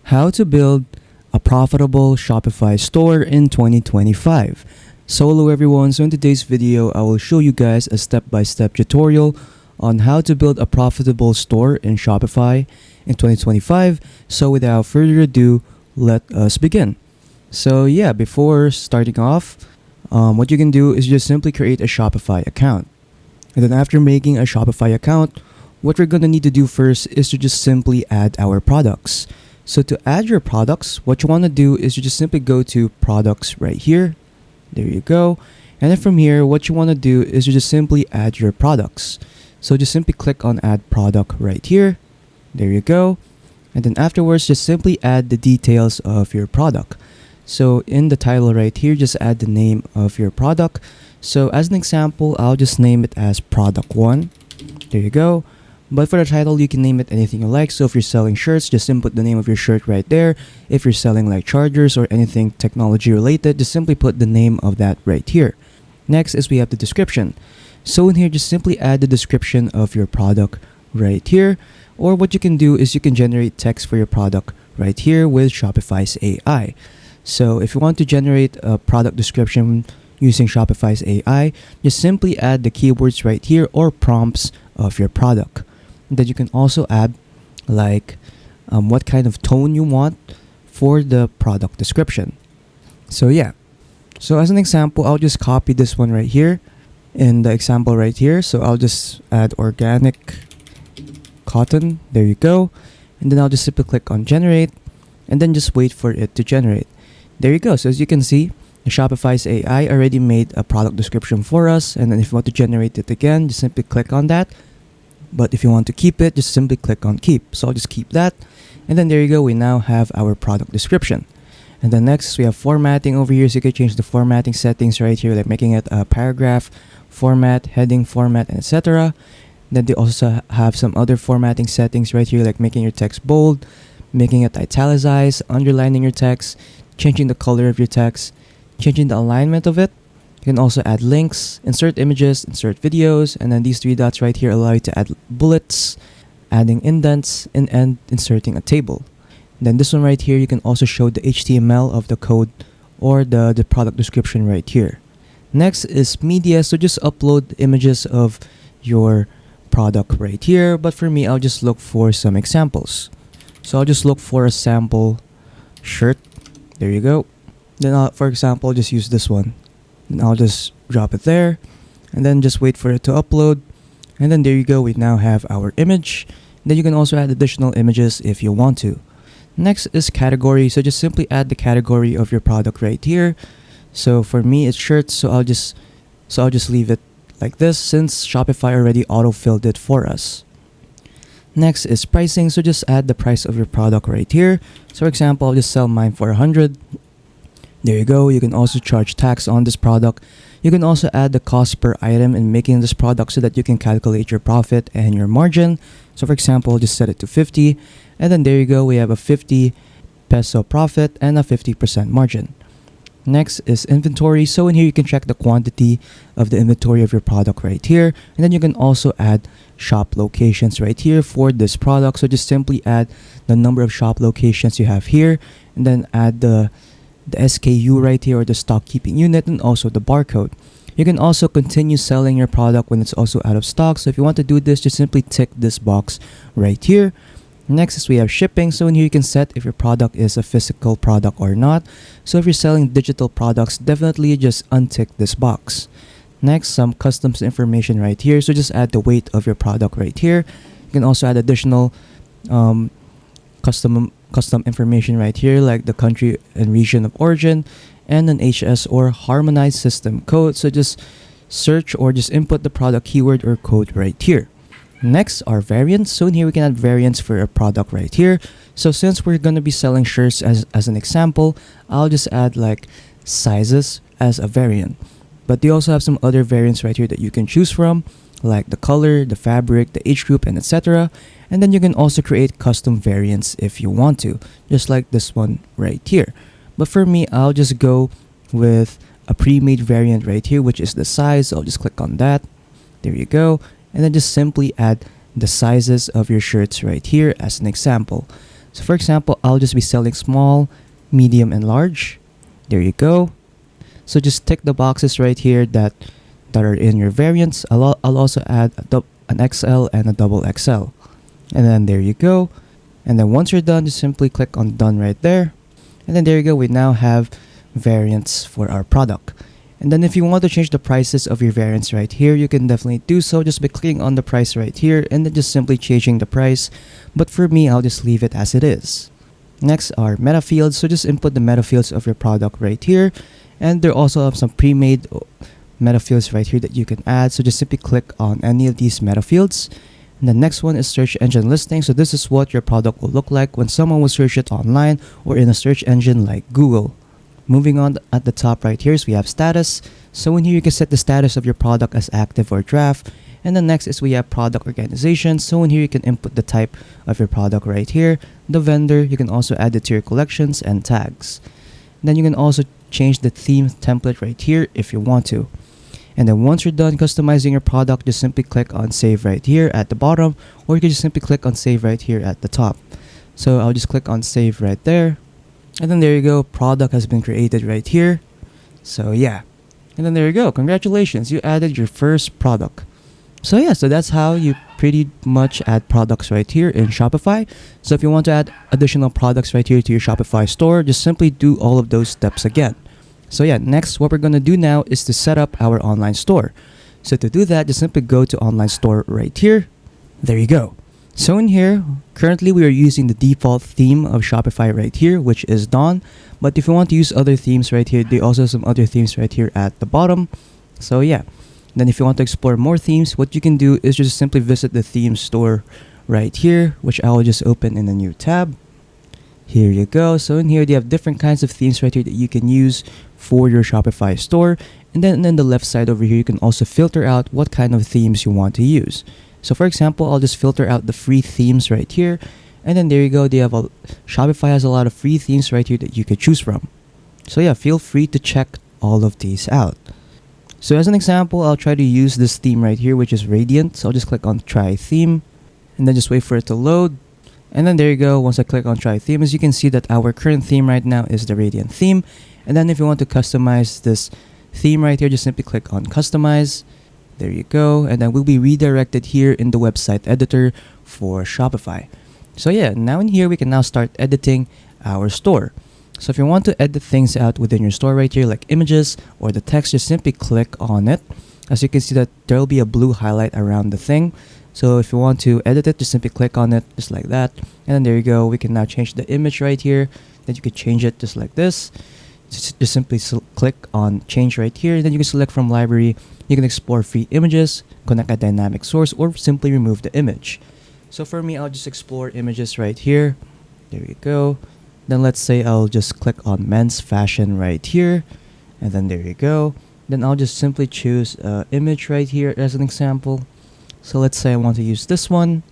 How to build a profitable Shopify store in 2025. So hello everyone, so in today's video I will show you guys a step-by-step tutorial on how to build a profitable store in Shopify in 2025. So without further ado, let us begin. So yeah, before starting off, what you can do is just simply create a Shopify account. And then after making a Shopify account, what we're going to need to do first is to just simply add our products. So to add your products, what you want to do is you just simply go to products right here. There you go. And then from here, what you want to do is you just simply add your products. So just simply click on add product right here. There you go. And then afterwards, just simply add the details of your product. So in the title right here, just add the name of your product. So as an example, I'll just name it as product 1. There you go. But for the title, you can name it anything you like. So if you're selling shirts, just simply put the name of your shirt right there. If you're selling like chargers or anything technology related, just simply put the name of that right here. Next is we have the description. So in here, just simply add the description of your product right here. Or what you can do is you can generate text for your product right here with Shopify's AI. So if you want to generate a product description using Shopify's AI, just simply add the keywords right here or prompts of your product. Then you can also add like what kind of tone you want for the product description. So yeah. So as an example, I'll just copy this one right here in the example right here. So I'll just add organic cotton. There you go. And then I'll just simply click on generate and then just wait for it to generate. There you go. So as you can see, Shopify's AI already made a product description for us. And then if you want to generate it again, just simply click on that. But if you want to keep it, just simply click on keep. So I'll just keep that. And then there you go. We now have our product description. And then next we have formatting over here. So you can change the formatting settings right here, like making it a paragraph format, heading format, etc. Then they also have some other formatting settings right here, like making your text bold, making it italicized, underlining your text, changing the color of your text, changing the alignment of it. You can also add links, insert images, insert videos, and then these three dots right here allow you to add bullets, adding indents, and inserting a table. And then this one right here, you can also show the HTML of the code or the product description right here. Next is media, so just upload images of your product right here. But for me, I'll just look for some examples. So I'll just look for a sample shirt. There you go. Then for example, just use this one. And I'll just drop it there and then just wait for it to upload. And then there you go. We now have our image. Then you can also add additional images if you want to. Next is category. So just simply add the category of your product right here. So for me, it's shirts. So I'll just leave it like this since Shopify already auto-filled it for us. Next is pricing. So just add the price of your product right here. So for example, I'll just sell mine for 100. There you go. You can also charge tax on this product. You can also add the cost per item in making this product so that you can calculate your profit and your margin. So for example, just set it to 50. And then there you go. We have a 50 peso profit and a 50% margin. Next is inventory. So in here, you can check the quantity of the inventory of your product right here. And then you can also add shop locations right here for this product. So just simply add the number of shop locations you have here and then add the SKU right here or the stock keeping unit and also the barcode. You can also continue selling your product when it's also out of stock. So if you want to do this, just simply tick this box right here. Next is we have shipping. So in here you can set if your product is a physical product or not. So if you're selling digital products, definitely just untick this box. Next, some customs information right here. So just add the weight of your product right here. You can also add additional custom information right here, like the country and region of origin and an HS or harmonized system code. So just search or just input the product keyword or code right here. Next are variants. So in here we can add variants for a product right here. So since we're going to be selling shirts as an example, I'll just add like sizes as a variant. But they also have some other variants right here that you can choose from, like the color, the fabric, the age group, and etc. And then you can also create custom variants if you want to, just like this one right here. But for me, I'll just go with a pre-made variant right here, which is the size. I'll just click on that. There you go. And then just simply add the sizes of your shirts right here as an example. So for example, I'll just be selling small, medium, and large. There you go. So just tick the boxes right here that are in your variants. I'll also add an XL and a double XL. And then there you go. And then once you're done, just simply click on done right there. And then there you go. We now have variants for our product. And then if you want to change the prices of your variants right here, you can definitely do so just by clicking on the price right here and then just simply changing the price. But for me, I'll just leave it as it is. Next are meta fields. So just input the meta fields of your product right here. And there also have some pre-made meta fields right here that you can add. So just simply click on any of these meta fields. And the next one is search engine listing. So this is what your product will look like when someone will search it online or in a search engine like Google. Moving on, at the top right here is we have status. So in here you can set the status of your product as active or draft. And the next is we have product organization. So in here you can input the type of your product right here. The vendor, you can also add it to your collections and tags. Then you can also change the theme template right here if you want to. And then once you're done customizing your product, just simply click on save right here at the bottom, or you can just simply click on save right here at the top. So I'll just click on save right there. And then there you go, product has been created right here. So yeah, and then there you go, congratulations, you added your first product. So yeah, so that's how you pretty much add products right here in Shopify. So if you want to add additional products right here to your Shopify store, just simply do all of those steps again. So yeah, next what we're going to do now is to set up our online store. So to do that, just simply go to online store right here. There you go. So in here, currently we are using the default theme of Shopify right here, which is Dawn. But if you want to use other themes right here, they also have some other themes right here at the bottom. So yeah, then if you want to explore more themes, what you can do is just simply visit the theme store right here, which I will just open in a new tab. Here you go. So in here, they have different kinds of themes right here that you can use for your Shopify store. And then on the left side over here, you can also filter out what kind of themes you want to use. So for example, I'll just filter out the free themes right here. And then there you go. Shopify has a lot of free themes right here that you could choose from. So yeah, feel free to check all of these out. So as an example, I'll try to use this theme right here, which is Radiant. So I'll just click on try theme and then just wait for it to load. And then there you go. Once I click on try theme, as you can see that our current theme right now is the Radiant theme. And then if you want to customize this theme right here, just simply click on customize. There you go. And then we'll be redirected here in the website editor for Shopify. So yeah, now in here, we can now start editing our store. So if you want to edit things out within your store right here, like images or the text, just simply click on it. As you can see that there will be a blue highlight around the thing. So if you want to edit it, just simply click on it just like that. And then there you go. We can now change the image right here. Then you can change it just like this. Just simply click on change right here. Then you can select from library. You can explore free images, connect a dynamic source, or simply remove the image. So for me, I'll just explore images right here. There you go. Then let's say I'll just click on men's fashion right here. And then there you go. Then I'll just simply choose an image right here as an example. So let's say I want to use this one.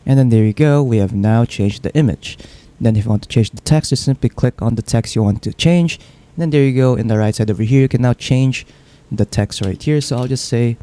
And then there you go. We have now changed the image. Then if you want to change the text, just simply click on the text you want to change. And then there you go. In the right side over here, you can now change the text right here. So I'll just say,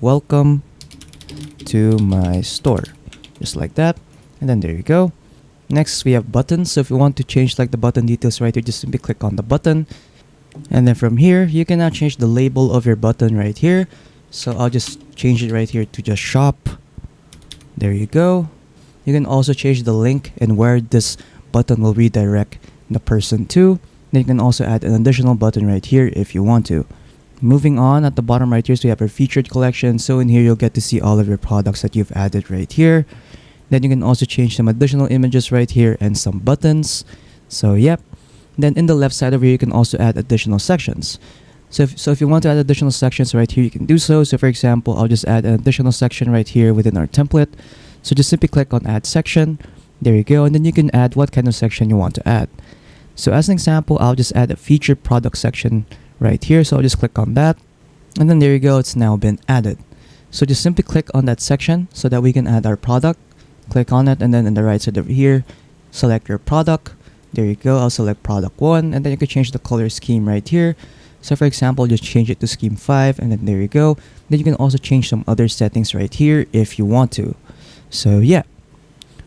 welcome to my store. Just like that. And then there you go. Next, we have buttons. So if you want to change like the button details right here, just simply click on the button. And then from here, you can now change the label of your button right here. So I'll just change it right here to just shop. There you go. You can also change the link and where this button will redirect the person to. Then you can also add an additional button right here if you want to. Moving on, at the bottom right here, so we have our featured collection. So in here, you'll get to see all of your products that you've added right here. Then you can also change some additional images right here and some buttons. So yep. Then in the left side over here, you can also add additional sections. So if you want to add additional sections right here, you can do so. So for example, I'll just add an additional section right here within our template. So just simply click on add section. There you go. And then you can add what kind of section you want to add. So as an example, I'll just add a featured product section right here. So I'll just click on that. And then there you go. It's now been added. So just simply click on that section so that we can add our product. Click on it. And then in the right side over here, select your product. There you go. I'll select product 1. And then you can change the color scheme right here. So for example, just change it to scheme 5. And then there you go. Then you can also change some other settings right here if you want to. So yeah.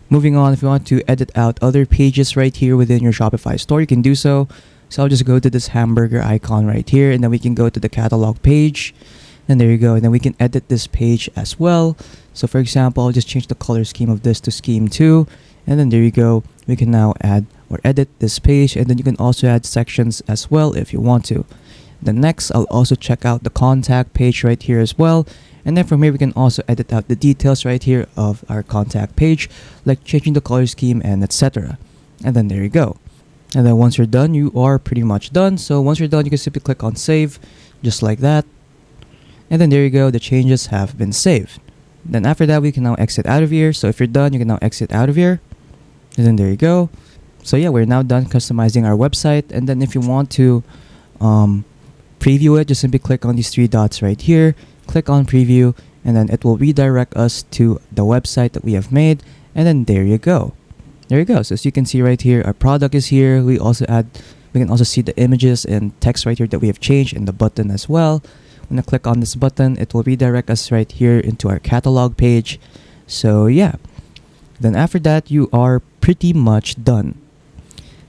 Moving on, if you want to edit out other pages right here within your Shopify store, you can do so. So I'll just go to this hamburger icon right here, and then we can go to the catalog page. And there you go. And then we can edit this page as well. So for example, I'll just change the color scheme of this to scheme 2. And then there you go. We can now add or edit this page. And then you can also add sections as well if you want to. Then next, I'll also check out the contact page right here as well. And then from here, we can also edit out the details right here of our contact page, like changing the color scheme and etc. And then there you go. And then once you're done, you are pretty much done. So once you're done, you can simply click on save, just like that. And then there you go, the changes have been saved. Then after that, we can now exit out of here. So if you're done, you can now exit out of here. And then there you go. So yeah, we're now done customizing our website. And then if you want to preview it, just simply click on these 3 dots right here. Click on preview, and then it will redirect us to the website that we have made. And then there you go. There you go. So as you can see right here, our product is here. We can also see the images and text right here that we have changed, and the button as well. When I click on this button, it will redirect us right here into our catalog page. So yeah, then after that, you are pretty much done.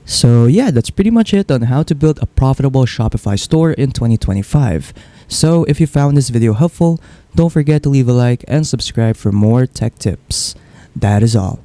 So yeah, that's pretty much it on how to build a profitable Shopify store in 2025. So if you found this video helpful, don't forget to leave a like and subscribe for more tech tips. That is all.